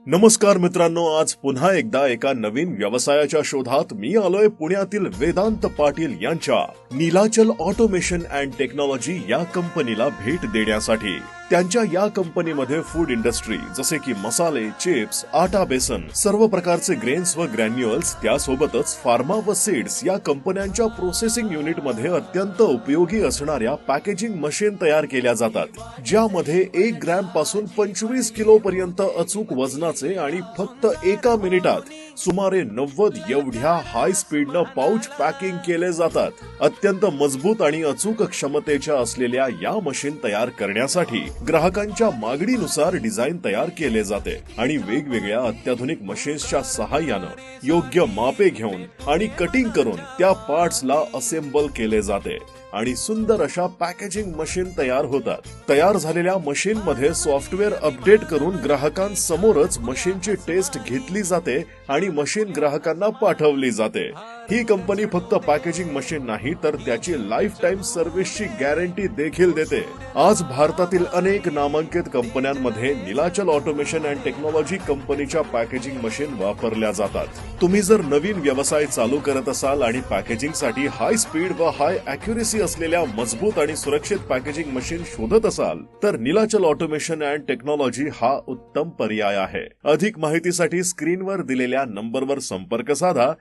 नमस्कार मित्रांनो, आज पुन्हा एकदा एका नवीन व्यवसायाच्या शोधात मी आलोय पुण्यातील वेदांत पाटील यांच्या नीलाचल ऑटोमेशन अँड टेक्नॉलॉजी या कंपनीला भेट देण्यासाठी। त्यांच्या या कंपनीमध्ये फूड इंडस्ट्री जसे की मसाले, चिप्स, आटा, बेसन, सर्व प्रकारचे ग्रेन्स व ग्रॅन्युअल्स, त्यासोबतच फार्मा व सीड्स या कंपन्यांच्या प्रोसेसिंग युनिटमध्ये अत्यंत उपयोगी असणाऱ्या पॅकेजिंग मशीन तयार केल्या जातात, ज्यामध्ये 1 ग्रॅम पासून 25 किलो पर्यंत अचूक वजनाचे आणि फक्त एका मिनिटात सुमारे 90 एवढ्या हाय स्पीडनं पाउच पॅकिंग केले जातात। अत्यंत मजबूत आणि अचूक क्षमतेच्या असलेल्या या मशीन तयार करण्यासाठी ग्राहकांच्या मागणीनुसार डिझाईन तयार केले जाते आणि वेगवेगळ्या अत्याधुनिक मशीन्सच्या सहाय्याने योग्य मापे घेऊन आणि कटिंग करून त्या पार्ट्सला असेंबल केले जाते आणि सुंदर अशा पॅकेजिंग मशीन तयार होतात। तयार झालेल्या मशीन मध्ये सॉफ्टवेअर अपडेट करून ग्राहकांसमोरच मशीनची टेस्ट घेतली जाते आणि मशीन ग्राहकांना पाठवली जाते। ही कंपनी फक्त पॅकेजिंग मशीन नाही तर त्याची लाईफ टाइम सर्व्हिसची गॅरंटी देखील देते। आज भारतातील अनेक नामांकित कंपन्यांमध्ये नीलाचल ऑटोमेशन अँड टेक्नॉलॉजी कंपनीच्या पॅकेजिंग मशीन वापरल्या जातात। तुम्ही जर नवीन व्यवसाय चालू करत असाल आणि पॅकेजिंग साठी हाय स्पीड व हाय ॲक्युरेसी असलेल्या मजबूत आणि सुरक्षित पॅकेजिंग मशीन शोधत असाल तर नीलाचल ऑटोमेशन अँड टेक्नॉलॉजी हा उत्तम पर्याय आहे। अधिक माहितीसाठी स्क्रीनवर दिलेल्या नंबरवर संपर्क साधा